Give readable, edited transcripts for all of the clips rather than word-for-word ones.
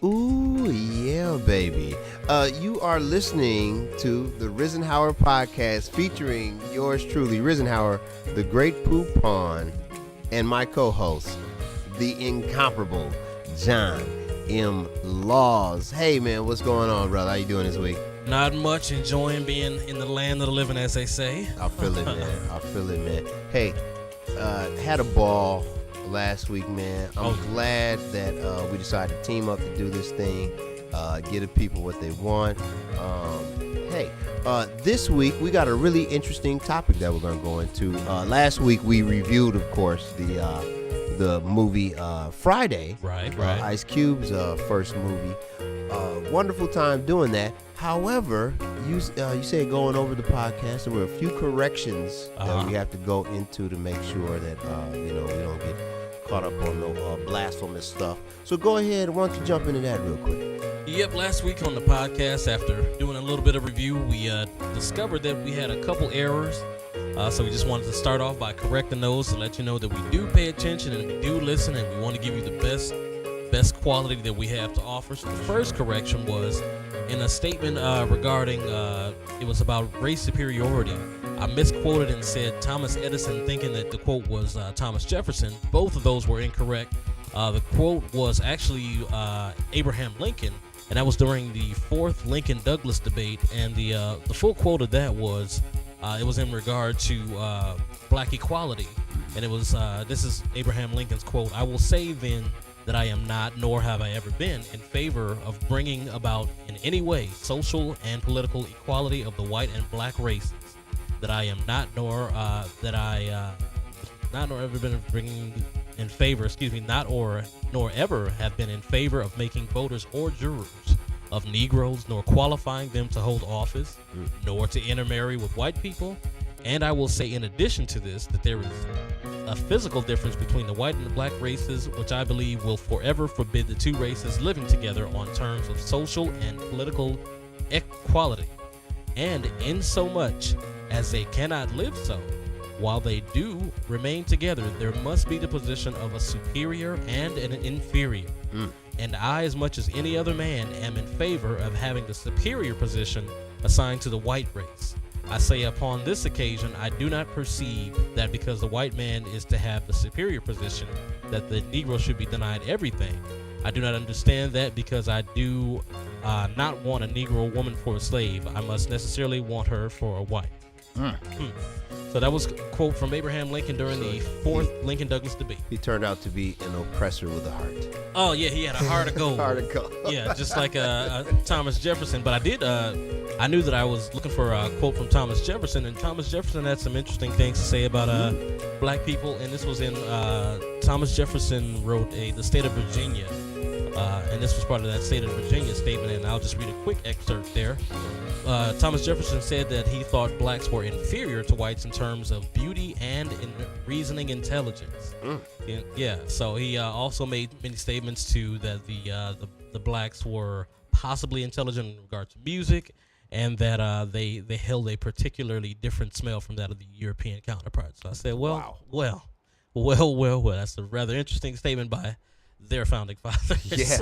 Ooh, yeah, baby. You are listening to the Risenhauer podcast featuring yours truly, Risenhauer, the great Poupon, and my co-host, the incomparable John M. Laws. Hey, man, what's going on, brother? How you doing this week? Not much, enjoying being in the land of the living, as they say. I feel it, man. I feel it, man. Hey, had a ball last week, man. I'm glad that we decided to team up to do this thing, get the people what they want. This week we got a really interesting topic that we're going to go into. Last week we reviewed, of course, the movie Friday. Right. Ice Cube's first movie. Wonderful time doing that. However, you said going over the podcast, there were a few corrections that we have to go into to make sure that we don't get caught up on no blasphemous stuff. So go ahead, why don't you jump into that real quick? Yep, last week on the podcast, after doing a little bit of review, we discovered that we had a couple errors. So we just wanted to start off by correcting those to let you know that we do pay attention and we do listen, and we want to give you the best quality that we have to offer. So the first correction was in a statement regarding it was about race superiority. I misquoted and said Thomas Edison, thinking that the quote was Thomas Jefferson. Both of those were incorrect. The quote was actually Abraham Lincoln, and that was during the fourth Lincoln-Douglas debate. And the full quote of that was it was in regard to black equality, and it was this is Abraham Lincoln's quote: "I will say then that I am not, nor have I ever been, in favor of bringing about in any way social and political equality of the white and black races. That I am not, nor nor ever been bringing in favor, nor ever have been in favor of making voters or jurors of Negroes, nor qualifying them to hold office, nor to intermarry with white people. And I will say in addition to this that there is a physical difference between the white and the black races, which I believe will forever forbid the two races living together on terms of social and political equality. And in so much as they cannot live so, while they do remain together, there must be the position of a superior and an inferior. And I, as much as any other man, am in favor of having the superior position assigned to the white race. I say upon this occasion, I do not perceive that because the white man is to have the superior position, that the Negro should be denied everything. I do not understand that because I do not want a Negro woman for a slave. I must necessarily want her for a wife." So that was a quote from Abraham Lincoln during the fourth Lincoln-Douglas debate. He turned out to be an oppressor with a heart. Oh, yeah, he had a heart of gold. Heart of gold. Yeah, just like Thomas Jefferson. But I knew that I was looking for a quote from Thomas Jefferson, and Thomas Jefferson had some interesting things to say about black people. And this was in Thomas Jefferson wrote the state of Virginia. And this was part of that state of Virginia statement, and I'll just read a quick excerpt there. Thomas Jefferson said that he thought blacks were inferior to whites in terms of beauty and in reasoning intelligence. Yeah, so he also made many statements too that the blacks were possibly intelligent in regard to music, and that they held a particularly different smell from that of the European counterparts. So I said, well, that's a rather interesting statement by their founding fathers.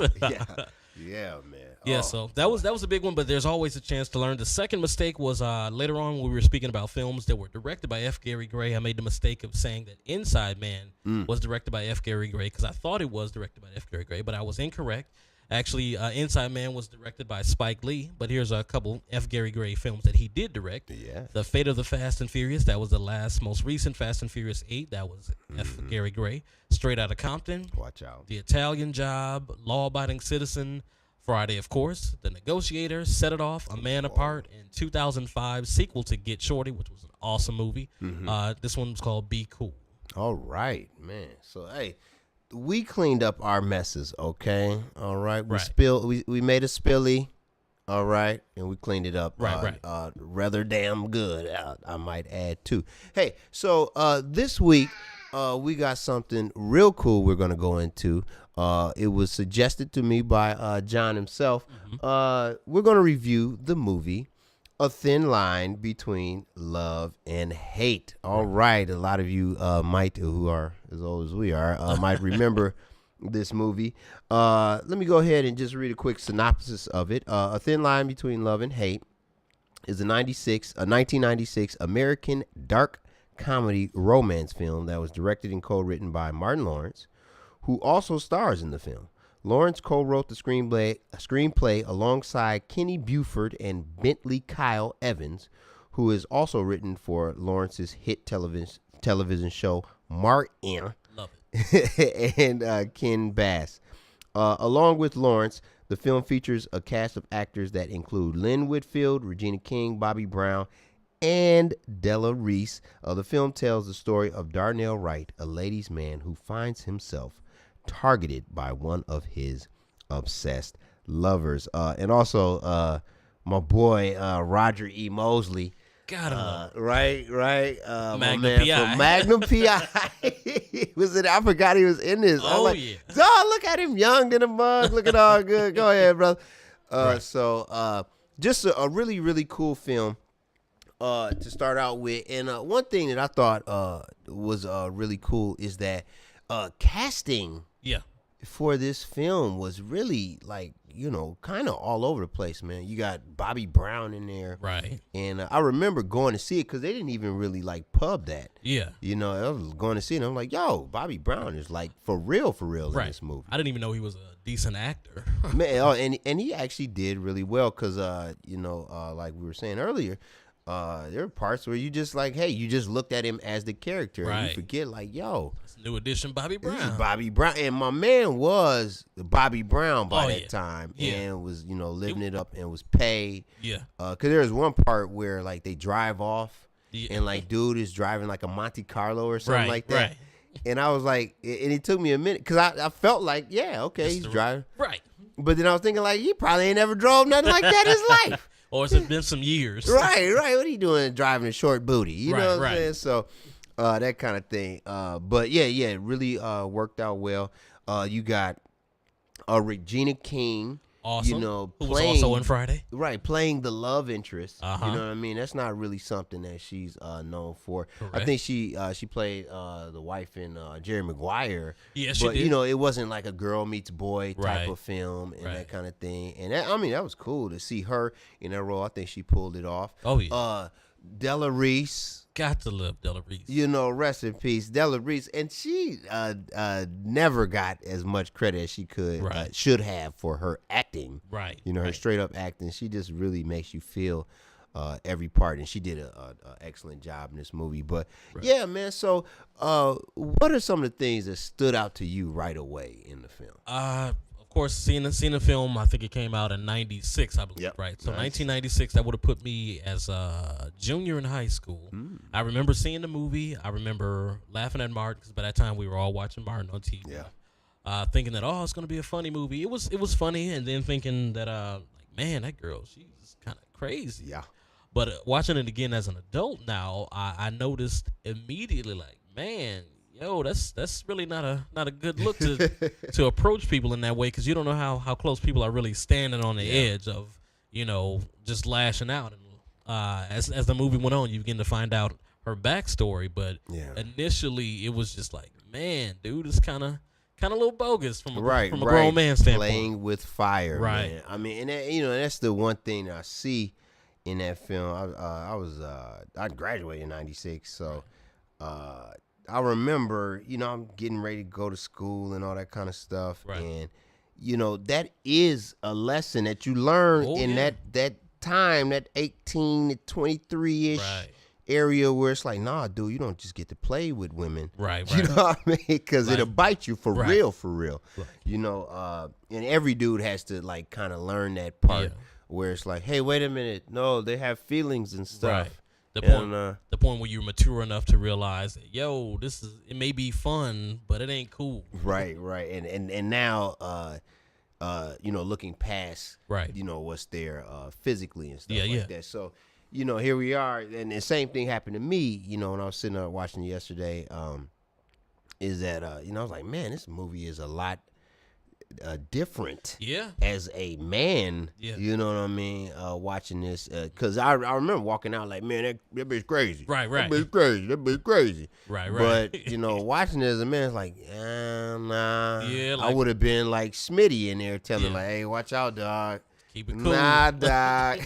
Yeah, man. Yeah, so that was a big one, but there's always a chance to learn. The second mistake was later on when we were speaking about films that were directed by F. Gary Gray. I made the mistake of saying that Inside Man was directed by F. Gary Gray because I thought it was directed by F. Gary Gray, but I was incorrect. Actually, Inside Man was directed by Spike Lee, but here's a couple F. Gary Gray films that he did direct. Yeah. The Fate of the Fast and Furious, that was the most recent Fast and Furious 8. That was F. Gary Gray. Straight Outta Compton. Watch out. The Italian Job, Law Abiding Citizen, Friday, of course, The Negotiator, Set It Off, A Man Apart, and 2005 sequel to Get Shorty, which was an awesome movie. This one was called Be Cool. All right, man. So, hey, we cleaned up our messes, okay? All right. We made a spilly, all right, and we cleaned it up. Right. Rather damn good, I might add, too. Hey, so this week we got something real cool we're going to go into. It was suggested to me by John himself. We're going to review the movie A Thin Line Between Love and Hate. All right. A lot of you might, who are as old as we are, might remember this movie. Let me go ahead and just read a quick synopsis of it. A Thin Line Between Love and Hate is a 1996 American dark comedy romance film that was directed and co-written by Martin Lawrence, who also stars in the film. Lawrence co-wrote the screenplay alongside Kenny Buford and Bentley Kyle Evans, who is also written for Lawrence's hit television show Martin. Love it. And Ken Bass. Along with Lawrence, the film features a cast of actors that include Lynn Whitfield, Regina King, Bobby Brown, and Della Reese. The film tells the story of Darnell Wright, a ladies' man who finds himself targeted by one of his obsessed lovers. And also my boy Roger E. Mosley. Gotta love it. Right. Magnum my man P.I. from Magnum P.I. was it? I forgot he was in this. I'm like, yeah. dog, look at him, young in a mug, looking all good. Go ahead, brother. Right. So just a really, really cool film to start out with. And one thing that I thought was really cool is that casting Yeah. for this film was really kind of all over the place, man. You got Bobby Brown in there. Right. And I remember going to see it because they didn't even really pub that. Yeah. I was going to see it and I'm like, yo, Bobby Brown is for real in Right. this movie. I didn't even know he was a decent actor. Man, and he actually did really well because, like we were saying earlier, there are parts where you just you just looked at him as the character. Right. And you forget, yo, It's new edition Bobby this is Brown. Bobby Brown. And my man was Bobby Brown by Oh, that yeah. time. Yeah. And was, living it up and was paid. Yeah. Because there was one part where, they drive off. Yeah. And dude is driving a Monte Carlo or something Right, like that. right. And I was like, and it took me a minute because I felt like, yeah, okay, he's driving. Right. But then I was thinking he probably ain't never drove nothing like that in his life. Or has it been some years? Right. What are you doing driving a short booty? You know what I'm Right. saying? So that kind of thing. But yeah, it really worked out well. You got Regina King. Awesome. Who who was also in Friday. Right, playing the love interest. Uh-huh. You know what I mean? That's not really something that she's known for. Correct. I think she played the wife in Jerry Maguire. Yeah, she but did. it wasn't like a girl meets boy type Right. of film and Right. that kind of thing. And that was cool to see her in that role. I think she pulled it off. Oh, yeah. Della Reese. Got to love Della Reese. Rest in peace, Della Reese, and she never got as much credit as she could, Right. should have for her acting. Right. Her right. straight up acting. She just really makes you feel every part, and she did a excellent job in this movie. But yeah, man. So, what are some of the things that stood out to you right away in the film? Of course, seeing the film, I think it came out in '96, I believe. Yep. Right. So Nice. 1996, that would have put me as a junior in high school. I remember seeing the movie. I remember laughing at Martin because by that time we were all watching Martin on TV. Yeah. Thinking that it's going to be a funny movie. It was funny, and then thinking that man, that girl, she's kind of crazy. Yeah. But watching it again as an adult now, I noticed immediately, man, yo, that's really not a good look to approach people in that way, because you don't know how close people are really standing on the edge of just lashing out. And as the movie went on, you begin to find out her backstory. But initially, it was just like, man, dude, it's kind of a little bogus from a grown man standpoint. Playing with fire, Right. man. I mean, and that's the one thing I see in that film. I graduated in '96, so I remember, I'm getting ready to go to school and all that kind of stuff, Right. and that is a lesson that you learn in that time, that 18 to 23 ish. Right. Area where it's like, nah, dude, you don't just get to play with women. Right. You know what I mean? Because Like- it'll bite you for Right. real. Right. And every dude has to kind of learn that part Yeah. where it's like, hey, wait a minute, no, they have feelings and stuff. Right. The And, point, the point where you're mature enough to realize that, it may be fun, but it ain't cool. right, and now, looking past, Right. what's there physically and stuff Yeah, like yeah. that. So, here we are, and the same thing happened to me. When I was sitting there watching it yesterday, is that I was like, man, this movie is a lot. different Yeah. as a man. Yeah. You know what I mean? Watching this, because I remember walking out like, man, that bitch crazy. Right. That bitch crazy. That bitch crazy. Right. But watching it as a man, it's like, nah. Yeah, I like- would have been like Smitty in there telling Yeah. like, hey, watch out, dog. Keep it cool. Nah, dog.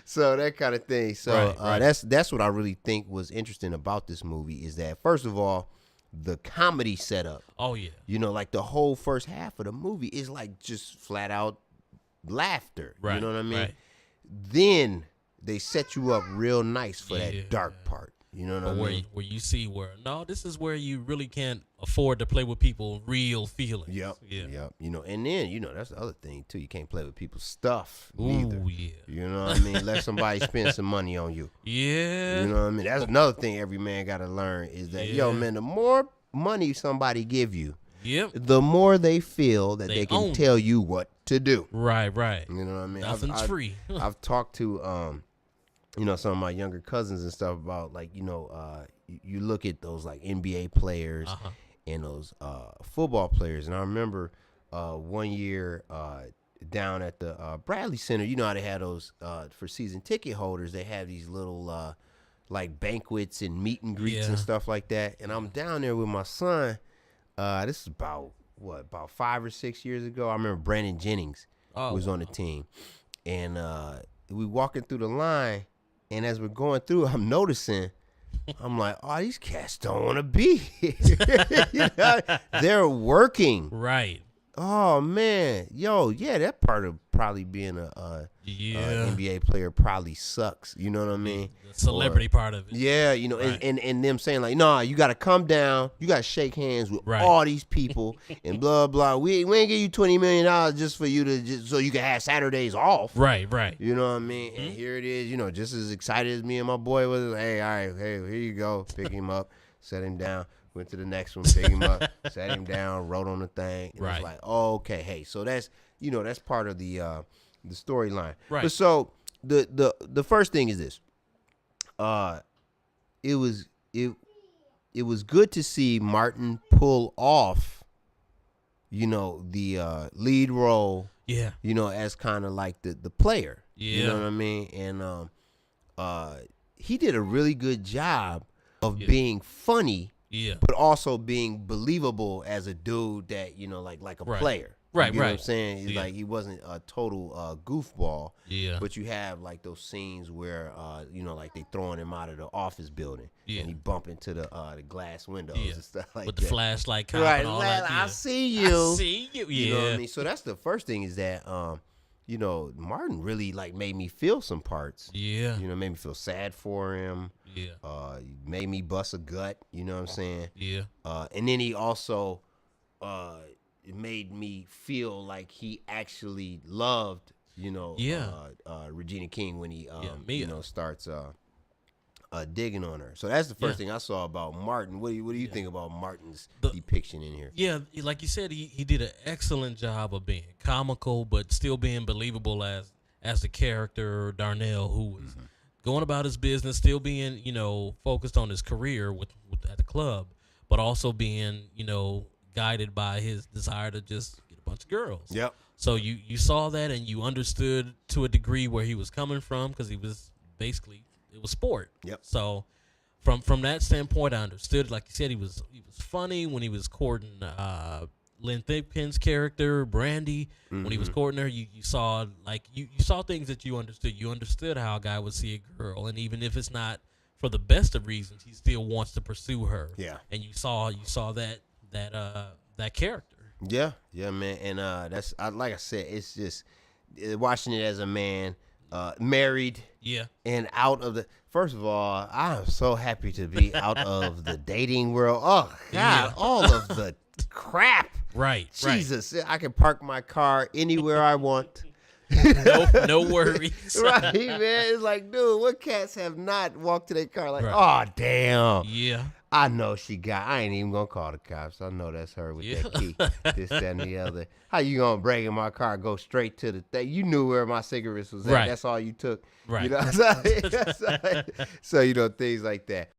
So that kind of thing. So Right. that's what I really think was interesting about this movie is that, first of all, the comedy setup. Oh yeah. Like the whole first half of the movie is like just flat out laughter. Right. You know what I mean? Right. Then they set you up real nice for Yeah. that dark part. You know what But I mean? where you see where this is where you really can't afford to play with people real feelings. Yep. Yeah. Yep. And then that's the other thing too. You can't play with people's stuff neither. Ooh yeah. You know what I mean? Let somebody spend some money on you. Yeah. You know what I mean? That's another thing every man got to learn is that, yo, man, the more money somebody give you, Yep. the more they feel that They they can own tell you what to do. Right. You know what I mean? Nothing's free. I've talked to, some of my younger cousins and stuff about like, you look at those like NBA players Uh-huh. and those football players. And I remember one year down at the Bradley Center, you know how they had those for season ticket holders, they have these little like banquets and meet and greets Yeah. and stuff like that. And I'm down there with my son. This is about 5 or 6 years ago. I remember Brandon Jennings was on the team. And we walking through the line, and as we're going through, I'm noticing, I'm like, oh, these cats don't want to be here. They're working. Right. Oh, man. Yo, yeah, that part of probably being a NBA player probably sucks. You know what I mean? The celebrity part of it. Yeah, Right. and them saying like, nah, you got to come down. You got to shake hands with Right. all these people and blah, blah. We ain't give you $20 million just for you to so you can have Saturdays off. Right. You know what I mean? And here it is, just as excited as me and my boy was. Hey, all right, hey, here you go. Pick him up, set him down. Went to the next one, pick him up, sat him down, wrote on the thing. And Right. It's like, oh, okay, hey, so that's that's part of the storyline. Right. But so the first thing is this. It was good to see Martin pull off, the lead role. Yeah. As kind of like the player. Yeah. You know what I mean? And he did a really good job of being funny, Yeah. but also being believable as a dude that, like a Right. player. Right, You know what I'm right. saying? He's Yeah. like, he wasn't a total goofball. Yeah. But you have like those scenes where, like they throwing him out of the office building, Yeah. and he bump into the glass windows Yeah. and stuff like With that. the flashlight cop Right, and all lad, that. I Yeah. see you. I see you. Yeah. You know what I mean? So that's the first thing is that, Martin really like made me feel some parts. Yeah. Made me feel sad for him. Yeah. Made me bust a gut. You know what I'm saying? Yeah. And then he also it made me feel like he actually loved, Regina King when he, Mia. starts digging on her. So that's the first thing I saw about Martin. What do you think about Martin's depiction in here? Yeah, like you said, he did an excellent job of being comical, but still being believable as the character Darnell, who was going about his business, still being focused on his career with at the club, but also being guided by his desire to just get a bunch of girls. Yep. So you saw that and you understood to a degree where he was coming from because he was basically it was sport. Yep. So from that standpoint, I understood. Like you said, he was funny when he was courting Lynn Thigpen's character, Brandy. When he was courting her, you saw you saw things that you understood. You understood how a guy would see a girl, and even if it's not for the best of reasons, he still wants to pursue her. Yeah. And you saw that character. Yeah, man, and that's like I said, it's just watching it as a man, married, Yeah. and out of the. First of all, I am so happy to be out of the dating world. Oh God, Yeah. all of the crap. Right. Jesus, I can park my car anywhere I want. Right. No worries. Right, man. It's like, dude, what cats have not walked to their car like, Right. oh damn. Yeah. I know I ain't even gonna call the cops. I know that's her with Yeah. that key, this, that, and the other. How you gonna break in my car, go straight to the thing? You knew where my cigarettes was at. Right. That's all you took. Right. So things like that.